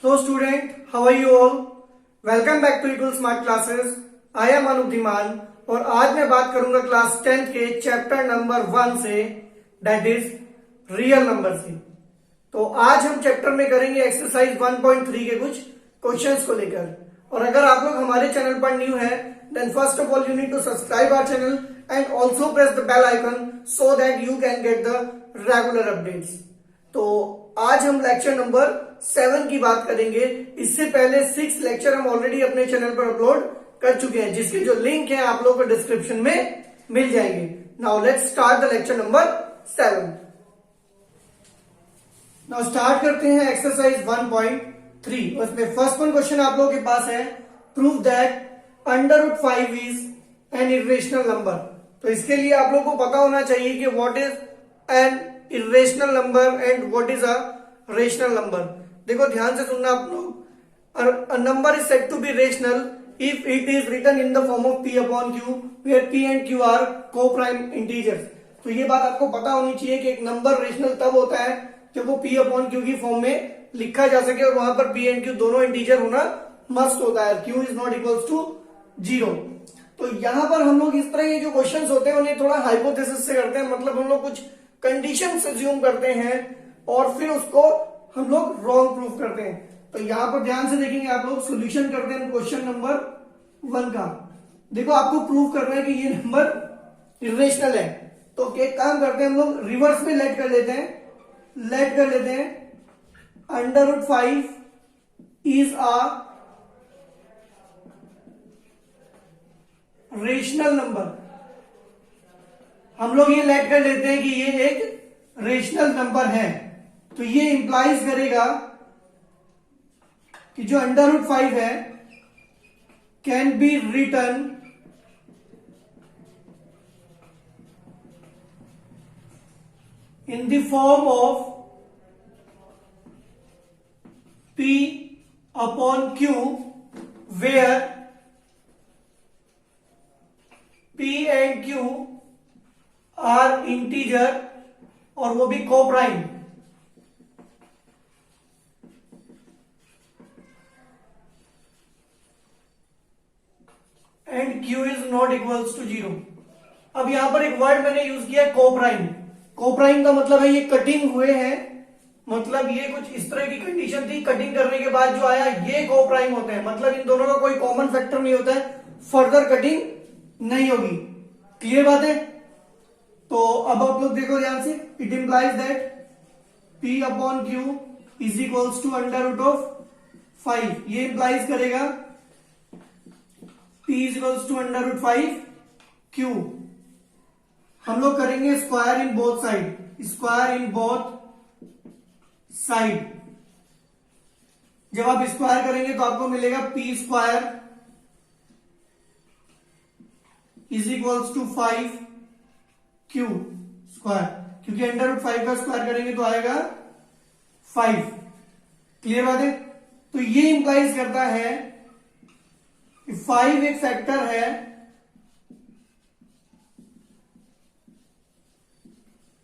So student, how are you all? Welcome back to Equal Smart Classes. I am Anup Dhiman और आज मैं बात करूंगा class 10th के चैप्टर नंबर 1 से, दैट इज रियल नंबर से। तो आज हम चैप्टर में करेंगे एक्सरसाइज 1.3 के कुछ क्वेश्चंस को लेकर। और अगर आप लोग हमारे चैनल पर न्यू है then first of all you need to subscribe our channel and also press the bell icon so that you can get the regular updates. तो आज हम लेक्चर नंबर 7 की बात करेंगे। इससे पहले 6 लेक्चर हम ऑलरेडी अपने चैनल पर अपलोड कर चुके हैं, जिसके जो लिंक है आप लोगों को डिस्क्रिप्शन में मिल जाएंगे। Now let's start the lecture number 7। Now start करते हैं एक्सरसाइज 1.3। उसमें फर्स्ट वन क्वेश्चन आप लोगों के पास है, prove that √5 is an irrational number. तो इसके लिए आप लोगों को पता होना चाहिए कि what is an irrational number and what is a rational number. देखो ध्यान से सुनना आप लोग। A number is said to be rational if it is written in the form of p upon q where p and q are coprime integers. तो ये बात आपको पता होनी चाहिए कि एक नंबर रेशनल तब होता है जब वो p अपॉन q की फॉर्म में लिखा जा सके और वहां पर p एंड q दोनों इंटीजर होना मस्ट होता है। q is not equals to 0। तो यहां पर हम लोग इस तरह के जो क्वेश्चंस होते हैं उन्हें थोड़ा हाइपोथेसिस से करते हैं, मतलब हम लोग कुछ कंडीशन अज्यूम करते हैं और फिर उसको हम लोग रॉन्ग प्रूफ करते हैं। तो यहां पर ध्यान से देखेंगे आप लोग, सॉल्यूशन करते हैं क्वेश्चन नंबर 1 का। देखो आपको प्रूव करना है कि ये नंबर इरेशनल है। तो एक काम करते हैं हम लोग, रिवर्स में लेट कर लेते हैं √5 इज अ रेशनल नंबर। हम लोग ये लेट कर लेते हैं कि ये एक रेशनल नंबर है। तो ये इंप्लाइज करेगा कि जो √5 है can be written in the form of p upon q where p and q are integer और वो भी coprime. And q is not equals to 0। अब यहां पर एक वर्ड मैंने यूज किया को-प्राइम। को-प्राइम का मतलब है ये कटिंग हुए हैं, मतलब ये कुछ इस तरह की कंडीशन थी, कटिंग करने के बाद जो आया ये को-प्राइम होते हैं, मतलब इन दोनों का कोई कॉमन फैक्टर नहीं होता है, फर्दर कटिंग नहीं होगी। क्लियर बात है? तो अब आप लोग देखो ध्यान से, it implies that p upon q is equals to √5। ये इंप्लाइज करेगा p is equals to √5 q। हम लोग करेंगे स्क्वायर इन बोथ साइड। जब आप स्क्वायर करेंगे तो आपको मिलेगा p square is equals to 5 q square, क्योंकि √5 का स्क्वायर करेंगे तो आएगा 5। क्लियर बात है? तो ये इंप्लाइज करता है कि 5 एक फैक्टर है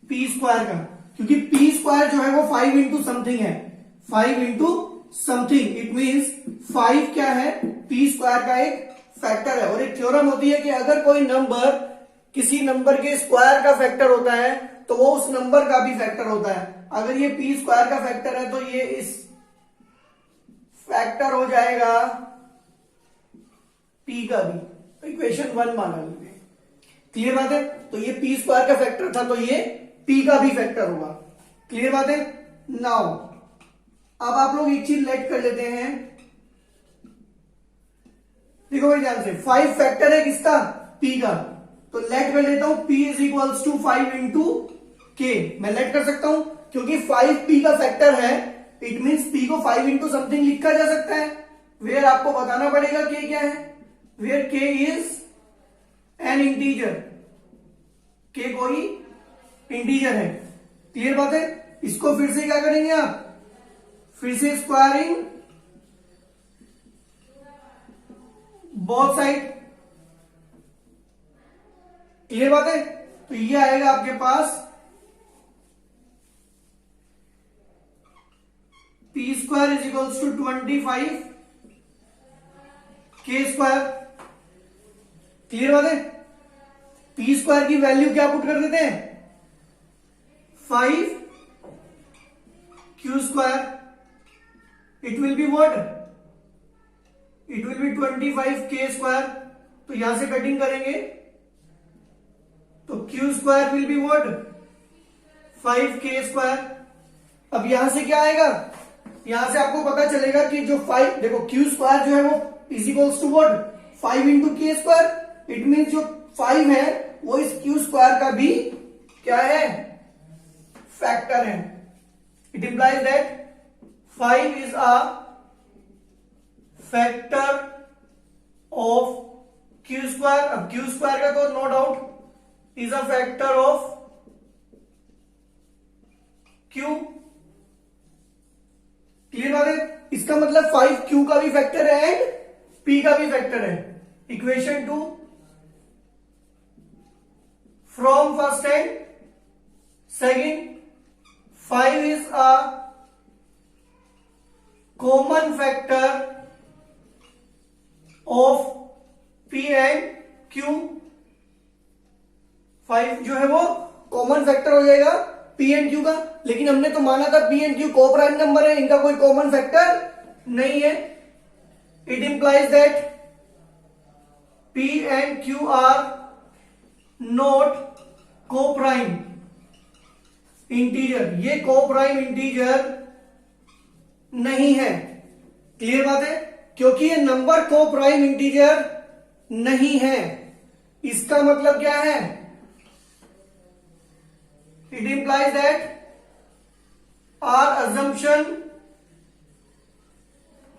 p स्क्वायर का, क्योंकि p स्क्वायर जो है वो 5 इंटू समथिंग है, 5 इंटू समथिंग। इट मीन्स 5 क्या है, p स्क्वायर का एक फैक्टर है। और एक थ्योरम होती है कि अगर कोई नंबर किसी नंबर के स्क्वायर का फैक्टर होता है तो वो उस नंबर का भी फैक्टर होता है। अगर ये p स्क्वायर का फैक्टर है तो ये इस फैक्टर हो जाएगा p का भी। तो इक्वेशन 1 मान लीजिए। क्लियर बात है? तो ये p स्क्वायर का फैक्टर था तो ये p का भी फैक्टर होगा। क्लियर बात है? नाउ अब आप लोग एक चीज लेट कर लेते हैं। देखो भाई ध्यान से, 5 फैक्टर है किसका, p का। तो लेट कर लेता हूं p is equals to 5 into k। मैं लेट कर सकता हूं क्योंकि 5 p का फैक्टर है, इट मीन्स p को 5 इंटू समथिंग लिखा जा सकता है। वेयर आपको बताना पड़ेगा k क्या है, where k is an integer, k कोई इंटीजर है। क्लियर बात है? इसको फिर से क्या करेंगे आप, फिर से स्क्वायरिंग बोथ साइड। क्लियर बात है? तो ये आएगा आपके पास P square is equals to 25 K square. Clear बात है? पी स्क्वायर की वैल्यू क्या पुट कर देते हैं? 5 Q square. It will be what? It will be 25 K square. तो यहां से कटिंग करेंगे तो Q square will be what? 5 के स्क्वायर। अब यहां से क्या आएगा? यहां से आपको पता चलेगा कि जो 5, देखो क्यू स्क्वायर जो है वो is equals to what? 5 into k square. It means जो 5 है वो इस क्यू स्क्वायर का भी क्या है? फैक्टर है। It implies that 5 is a factor of q square. अब क्यू स्क्वायर का तो no doubt is a factor of q. Clear बात है? इसका मतलब 5 क्यू का भी फैक्टर है एंड पी का भी फैक्टर है। Equation 2 from first and second, 5 is a common factor of P and Q। 5 जो है वो कॉमन फैक्टर हो जाएगा P एंड Q का, लेकिन हमने तो माना था P and Q coprime number है, इनका कोई कॉमन फैक्टर नहीं है। It implies that P and Q are not coprime integer. ये को प्राइम इंटीजर नहीं है। क्लियर बात है? क्योंकि ये नंबर को प्राइम इंटीजर नहीं है, इसका मतलब क्या है? It implies that our assumption,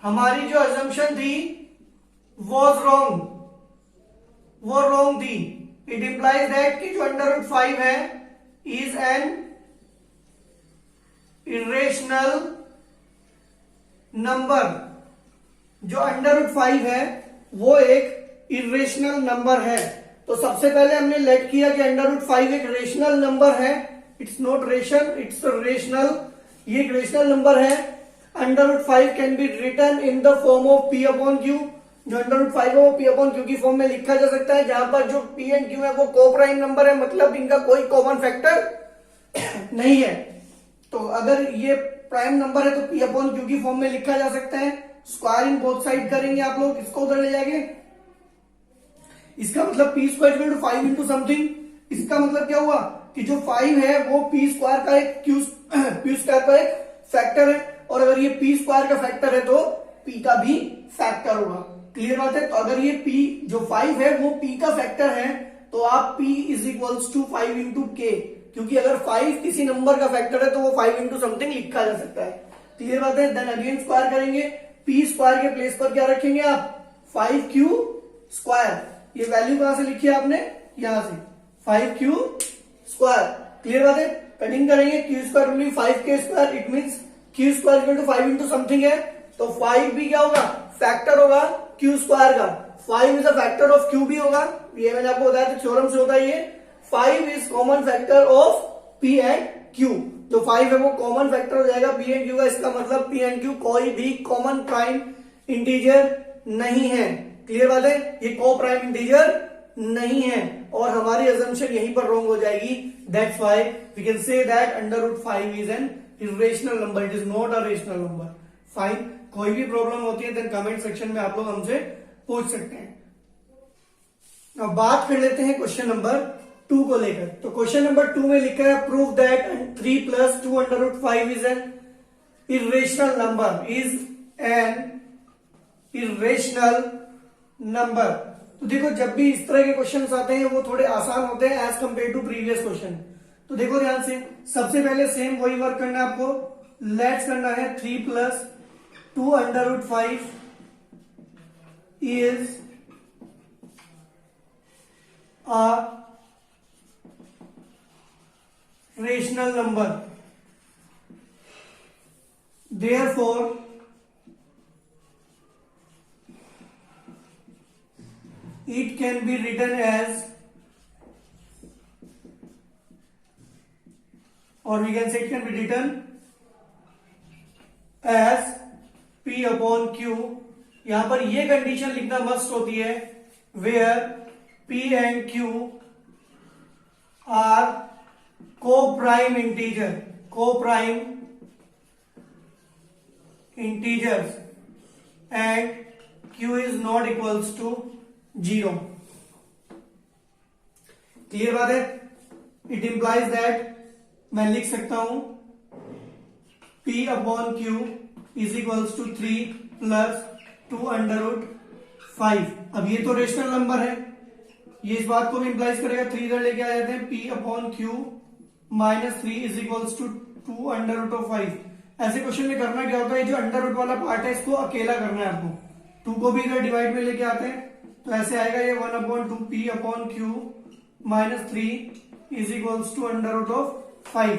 हमारी जो अजम्पशन थी वॉज रॉन्ग, वो रॉन्ग थी। इट इंप्लाइज दैट कि जो अंडर रूट 5 है इज एन इरेशनल नंबर। जो अंडर रूट 5 है वो एक इरेशनल नंबर है। तो सबसे पहले हमने लेट किया कि अंडर रूट 5 एक रेशनल नंबर है। It's not ration, it's rational. ये एक रेशनल नंबर है। Under root 5 can be written in the form of p upon q. जो अंडर रूट 5 है वो पी अपॉन क्यू की फॉर्म में लिखा जा सकता है, जहां पर जो पी एंड क्यू है वो को प्राइम नंबर है, मतलब इनका कोई कॉमन फैक्टर नहीं है। तो अगर ये प्राइम नंबर है तो पी अपॉन क्यू की फॉर्म में लिखा जा सकता है। स्क्वायर इन बोथ साइड करेंगे आप लोग, इसको उधर ले जाएंगे। इसका मतलब p square equal to 5 into something. इसका मतलब क्या हुआ कि जो 5 है वो पी स्क्वायर का एक क्यू स्क्वायर का एक फैक्टर है, और अगर ये पी स्क्वायर का फैक्टर है तो पी का भी फैक्टर होगा। क्लियर बात है? तो अगर ये पी जो 5 है वो पी का फैक्टर है तो आप p is equals to 5 into k, क्योंकि अगर 5 किसी नंबर का फैक्टर है तो वो 5 इंटू समथिंग लिखा जा सकता है। क्लियर बात है? देन अगेन स्क्वायर करेंगे। पी स्क्वायर के प्लेस पर क्या रखेंगे आप? 5 क्यू स्क्वायर। ये वैल्यू कहां से लिखी है आपने? यहां से 5 क्यू स्क्वायर। क्लियर बात है? कटिंग करेंगे, क्यू स्क्वायर विल बी 5 के square. It means q square equal to 5 into something है, तो 5 भी क्या होगा? फैक्टर होगा क्यू स्क्वायर का। 5 is a factor of Q भी होगा, ये मैंने आपको बताया था, थ्योरम से होता है ये। 5 is common factor of P and Q. जो 5 है वो कॉमन फैक्टर हो जाएगा पी एंड क्यू का। इसका मतलब पी एंड क्यू कोई भी कॉमन प्राइम इंटीजर नहीं है। क्लियर बात है? ये को प्राइम इंटीजर नहीं है, और हमारी अजम्पशन यहीं पर रॉन्ग हो जाएगी। That's why we can say that under root 5 is an irrational number, it is not a rational number. Fine. कोई भी प्रॉब्लम होती है देन कमेंट सेक्शन में आप लोग हमसे पूछ सकते हैं। अब बात कर लेते हैं क्वेश्चन नंबर 2 को लेकर। तो क्वेश्चन नंबर 2 में लिखा है prove that 3 plus 2 under root 5 is an irrational number, is an irrational number. तो देखो जब भी इस तरह के क्वेश्चंस आते हैं वो थोड़े आसान होते हैं as compare to previous question. तो देखो ध्यान से, सबसे पहले सेम वही वर्क करना है आपको। लेट्स करना है 3 plus 2 under root 5 is a rational number, therefore it can be written as, or we can say it can be written as P upon Q। यहां पर ये कंडीशन लिखना मस्ट होती है, where P and Q are co-prime integers and Q is not equals to 0। Clear बात है? It implies that मैं लिख सकता हूं P upon Q is equals to 3 plus 2 under root 5। अब ये तो रेशनल नंबर है, ये इस बात को भी इंप्लाइज करेगा, 3 इधर लेके आ जाते हैं, P upon Q minus 3 is equals to 2 under root of 5। ऐसे क्वेश्चन में करना क्या होता है, जो अंडर रूट वाला पार्ट है इसको अकेला करना है आपको, 2 को भी इधर डिवाइड में लेके आते हैं, तो ऐसे आएगा ये 1 upon 2 P upon Q minus 3 is equals to under root of 5।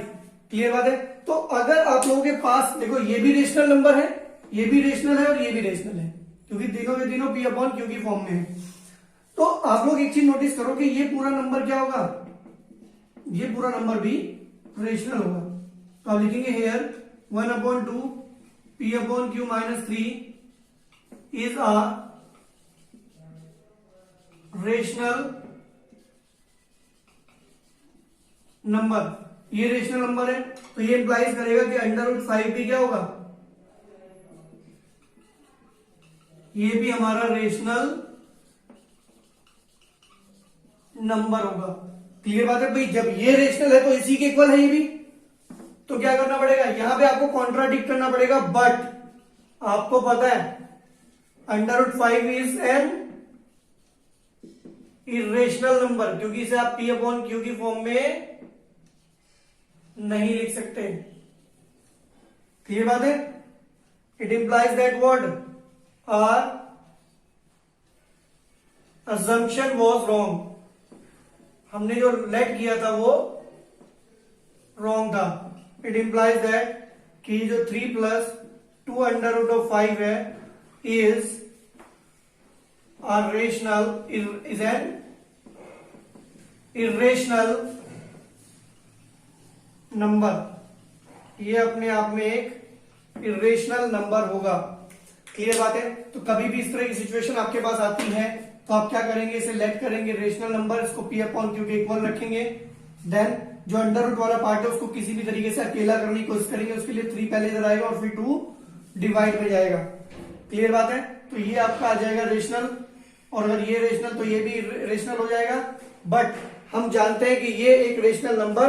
Clear बात है? तो अगर आप लोगों के पास देखो ये भी रेशनल नंबर है, ये भी रेशनल है और ये भी रेशनल है, क्योंकि तीनों के तीनों P अपॉन Q की फॉर्म में है, तो आप लोग एक चीज नोटिस करो कि ये पूरा नंबर क्या होगा, ये पूरा नंबर भी रेशनल होगा। तो आप लिखेंगे here 1 upon 2 P upon Q minus 3 is a rational number. ये रेशनल नंबर है, तो ये इंप्लाइज करेगा कि अंडर रूट 5 भी क्या होगा, ये भी हमारा रेशनल नंबर होगा। क्लियर बात है भाई? जब ये रेशनल है तो इसी के इक्वल है ये भी, तो क्या करना पड़ेगा, यहां पे आपको कॉन्ट्राडिक्ट करना पड़ेगा, बट आपको पता है under root 5 is an irrational number, क्योंकि इसे आप P अपॉन Q की फॉर्म में नहीं लिख सकते। क्लियर बात है? इट इंप्लाइज दैट वर्ड आर assumption was wrong, हमने जो लेट किया था वो रॉन्ग था। इट इंप्लाइज दैट कि जो 3 प्लस 2 अंडर रूट ऑफ 5 है is a rational is an irrational number. ये अपने आप में एक इरेशनल नंबर होगा। क्लियर बात है? तो कभी भी इस तरह की सिचुएशन आपके पास आती है तो आप क्या करेंगे, इसे लेट करेंगे रेशनल नंबर, इसको P अपॉन Q के इक्वल रखेंगे, देन जो अंडर रूट वाला पार्ट है उसको किसी भी तरीके से अकेला करने की कोशिश करेंगे, उसके लिए 3 पहले इधर आएगा और फिर 2 डिवाइड में जाएगा। क्लियर बात है? तो ये आपका आ जाएगा रेशनल, और अगर ये रेशनल तो ये भी रेशनल हो जाएगा, बट हम जानते हैं कि ये एक रेशनल नंबर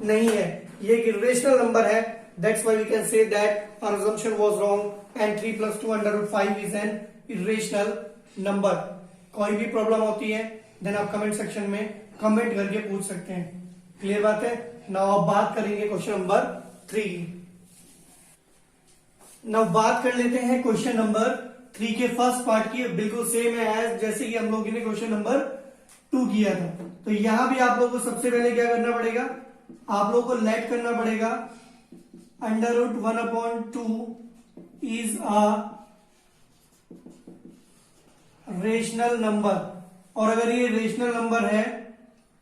नहीं है, ये एक इरेशनल नंबर है। That's why we can say that our assumption was wrong and 3 plus 2 under root 5 is an irrational number। कोई भी प्रॉब्लम होती है देन आप कमेंट सेक्शन में कमेंट करके पूछ सकते हैं। क्लियर बात है? नाउ अब बात करेंगे क्वेश्चन नंबर 3। नाउ बात कर लेते हैं क्वेश्चन नंबर 3 के फर्स्ट पार्ट की, बिल्कुल सेम है एज जैसे कि हम लोग ने क्वेश्चन नंबर 2 किया था। तो यहां भी आप लोगों को सबसे पहले क्या करना पड़ेगा, आप लोगों को लेट करना पड़ेगा under root 1 upon 2 is a rational number, और अगर ये रेशनल नंबर है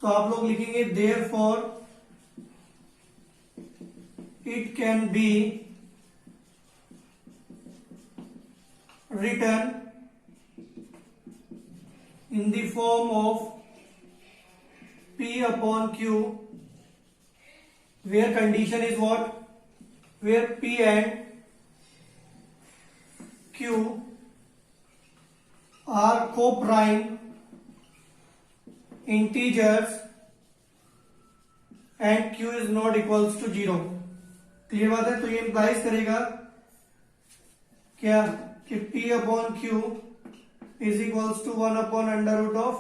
तो आप लोग लिखेंगे therefore it can be written in the form of P upon Q, where condition is what, where P and Q are co-prime integers and Q is not equals to 0। Clear बात है? तो ये implies करेगा क्या कि P upon Q is equals to 1 upon under root of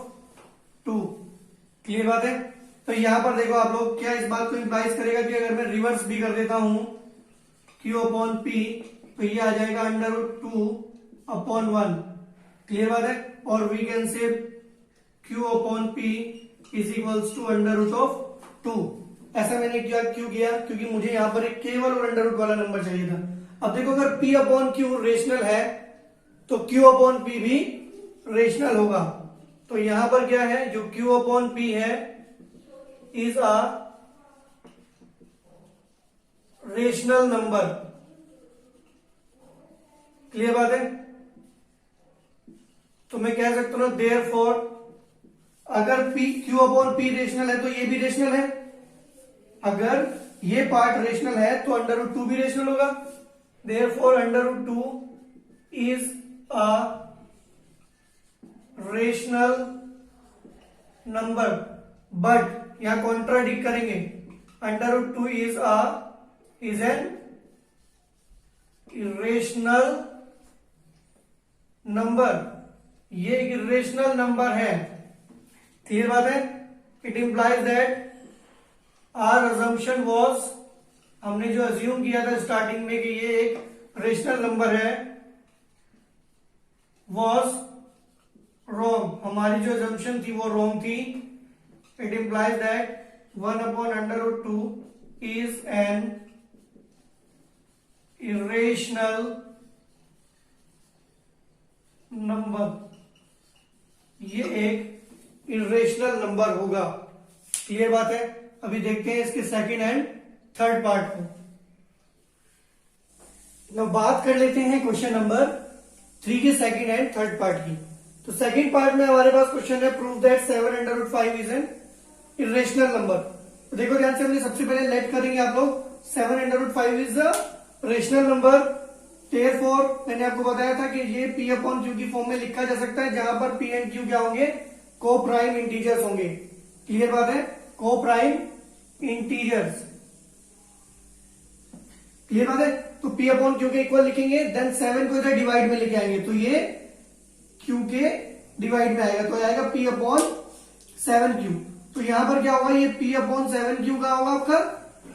2। Clear बात है? तो यहां पर देखो आप लोग क्या इस बात को इंप्लाइज करेगा कि अगर मैं रिवर्स भी कर देता हूं Q अपॉन P तो ये आ जाएगा अंडर रूट 2 अपॉन 1। क्लियर बात है? और we can say Q upon P is equals to under root of 2। ऐसा मैंने क्यों किया, क्योंकि मुझे यहां पर एक केवल और अंडर रूट वाला नंबर चाहिए था। अब देखो अगर P अपॉन Q रेशनल है तो Q अपॉन P भी रेशनल होगा। तो यहां पर क्या है, जो Q अपॉन P है is a rational number. Clear बात है। तो मैं कह सकता हूं देयरफॉर अगर p q upon p rational है तो ये भी रेशनल है, अगर ये पार्ट रेशनल है तो अंडर रूट 2 भी रेशनल होगा। Therefore under root 2 is a rational number, but यहां कॉन्ट्राडिक्ट करेंगे, under root 2 is an irrational number, ये एक इरेशनल नंबर है। क्लियर बात है। It implies that our assumption was, हमने जो अज्यूम किया था स्टार्टिंग में कि ये एक रेशनल नंबर है, वाज रॉन्ग, हमारी जो अजम्पशन थी वो रॉन्ग थी। It implies that 1 upon under root 2 is an irrational number, ये एक इरेशनल नंबर होगा। क्लियर बात है। अभी देखते हैं इसके सेकंड एंड थर्ड पार्ट को। तो बात कर लेते हैं क्वेश्चन नंबर 3 के सेकंड एंड थर्ड पार्ट की। तो सेकंड पार्ट में हमारे पास क्वेश्चन है prove that 7 under root 5 is an irrational number. तो देखो ध्यान से, हमने सबसे पहले लेट करेंगे आप लोग 7 under root 5 is a rational number. Therefore मैंने आपको बताया था कि ये p अपॉन q की फॉर्म में लिखा जा सकता है, जहां पर p एंड q क्या होंगे, को प्राइम इंटीजर्स होंगे। क्लियर बात है, को प्राइम इंटीजर्स। क्लियर बात है। तो p अपॉन q के इक्वल लिखेंगे, देन 7 को इधर डिवाइड में लेके आएंगे तो ये q के डिवाइड में आएगा, तो आएगा p अपॉन 7q। तो यहां पर क्या होगा, ये p अपॉन 7q का होगा आपका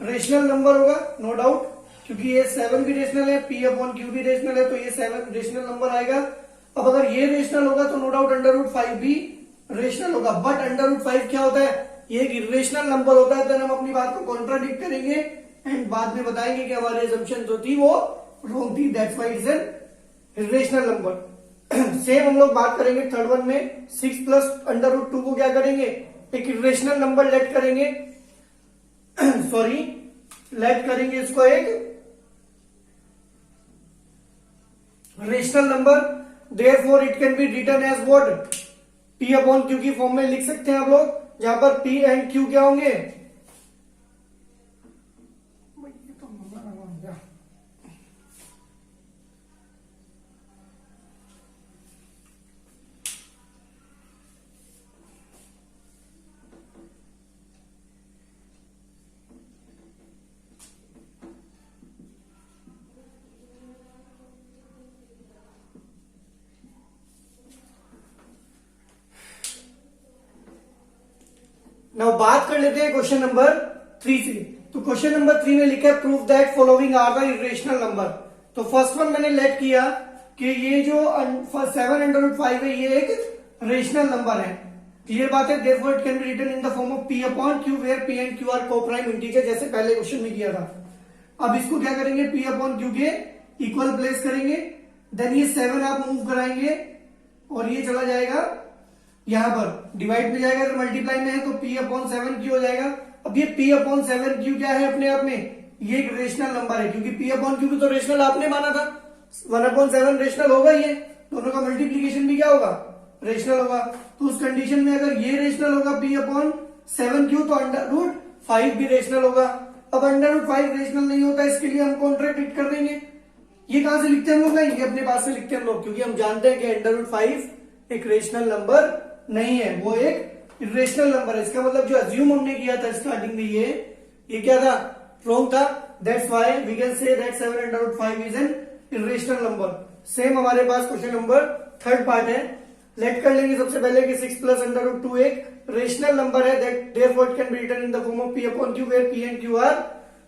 रेशनल नंबर होगा, नो डाउट, क्योंकि ये 7 भी रेशनल है, p अपॉन q भी रेशनल है, तो ये 7 रेशनल नंबर आएगा। अब अगर ये रेशनल होगा तो नो डाउट अंडर रूट 5 भी रेशनल होगा, बट अंडर रूट 5 क्या होता है, ये एक इरेशनल नंबर होता है। तो हम अपनी बात को कॉन्ट्राडिक्ट करेंगे एंड बाद में बताएंगे कि हमारी असम्पशन जो थी वो रॉन्ग थी, that's why it's an irrational number. Same हम लोग बात करेंगे थर्ड वन में, 6 प्लस अंडर रूट 2 को क्या करेंगे, एक इरेशनल नंबर लेट करेंगे, सॉरी लेट करेंगे इसको एक rational number. Therefore it can be written as what, p upon q की फॉर्म में लिख सकते हैं आप लोग, जहां पर p एंड q क्या होंगे, नाउ बात कर लेते हैं क्वेश्चन नंबर 3 से। तो क्वेश्चन नंबर 3 में लिखा है prove that following are the irrational number. तो फर्स्ट वन मैंने लेट किया कि ये जो 7 अंडर रूट 5 है ये एक रेशनल नंबर है। क्लियर बात है। Therefore it can be written in the form of p upon q where p and q are coprime integer, जैसे पहले क्वेश्चन में किया था। अब इसको क्या करेंगे, p अपॉन q के इक्वल प्लेस करेंगे, देन ये 7 आप मूव कराएंगे और ये चला जाएगा यहां पर डिवाइड में जाएगा, तो मल्टीप्लाई में है तो p अपॉन 7q हो जाएगा। अब ये p अपॉन 7q क्या है अपने आप में, ये एक रेशनल नंबर है, क्योंकि p अपॉन q तो रेशनल आपने माना था, 1 अपॉन 7 रेशनल होगा, ये दोनों का मल्टीप्लीकेशन भी क्या होगा, रेशनल होगा। तो उस कंडीशन में अगर ये रेशनल होगा p अपॉन 7q, तो अंडर रूट 5 भी रेशनल होगा। अब अंडर रूट 5 रेशनल नहीं होता, इसके लिए हम कॉन्ट्रैक्ट कर देंगे। ये कहां से लिखते हैं हम लोग, ये अपने पास से लिखते हैं हम लोग, क्योंकि हम जानते हैं कि अंडर रूट 5 एक रेशनल नंबर नहीं है, वो एक इरेशनल नंबर है। इसका मतलब जो अज्यूम हमने किया था स्टार्टिंग में ये क्या था, रॉन्ग था। That's why we can say that 7 under root 5 is an irrational number. Same हमारे पास क्वेश्चन नंबर थर्ड पार्ट है। लेट कर लेंगे सबसे पहले कि 6 प्लस अंडर रूट 2 एक रेशनल नंबर है, that therefore it can be written in the form of p upon q where p and q are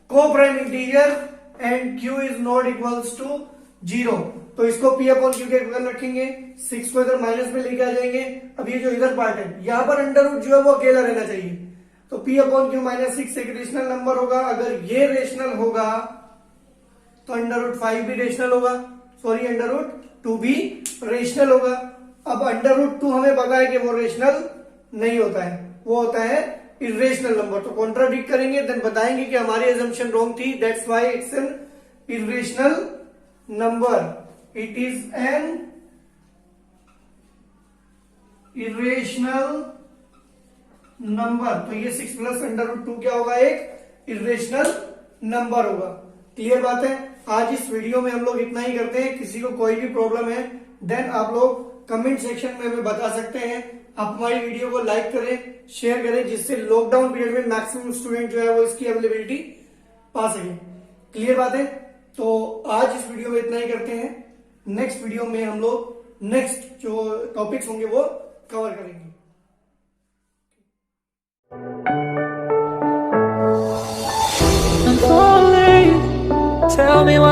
coprime integer and q is not equals to 0। तो इसको p upon q के equal रखेंगे, 6 को इधर minus में लेके आ जाएंगे। अब ये जो इधर पार्ट है यहाँ पर अंडर रूट जो है वो अकेला रहना चाहिए, तो p अपॉन q माइनस 6 एक रेशनल नंबर होगा। अगर ये रेशनल होगा तो अंडर रूट 5 भी रेशनल होगा, सॉरी अंडर रूट 2 भी रेशनल होगा। अब अंडर रूट 2 हमें पता है कि वो रेशनल नहीं होता है, वो होता है इरेशनल नंबर। तो कॉन्ट्राडिक्ट करेंगे, देन बताएंगे कि हमारी अजम्पशन रॉन्ग थी, that's why it's an irrational number. It is an irrational number. तो ये 6 प्लस अंडर रूट 2 क्या होगा, एक इरेशनल नंबर होगा। क्लियर बात है। आज इस वीडियो में हम लोग इतना ही करते हैं। किसी को कोई भी प्रॉब्लम है देन आप लोग कमेंट सेक्शन में हमें बता सकते हैं। आप हमारी वीडियो को लाइक करें, शेयर करें, जिससे लॉकडाउन पीरियड में मैक्सिमम स्टूडेंट जो है वो इसकी अवेलेबिलिटी पा सके। क्लियर बात है। तो आज इस वीडियो में इतना ही करते हैं। नेक्स्ट वीडियो में हम लोग नेक्स्ट जो टॉपिक्स होंगे वो कवर करेंगे। I'm falling. Tell me why.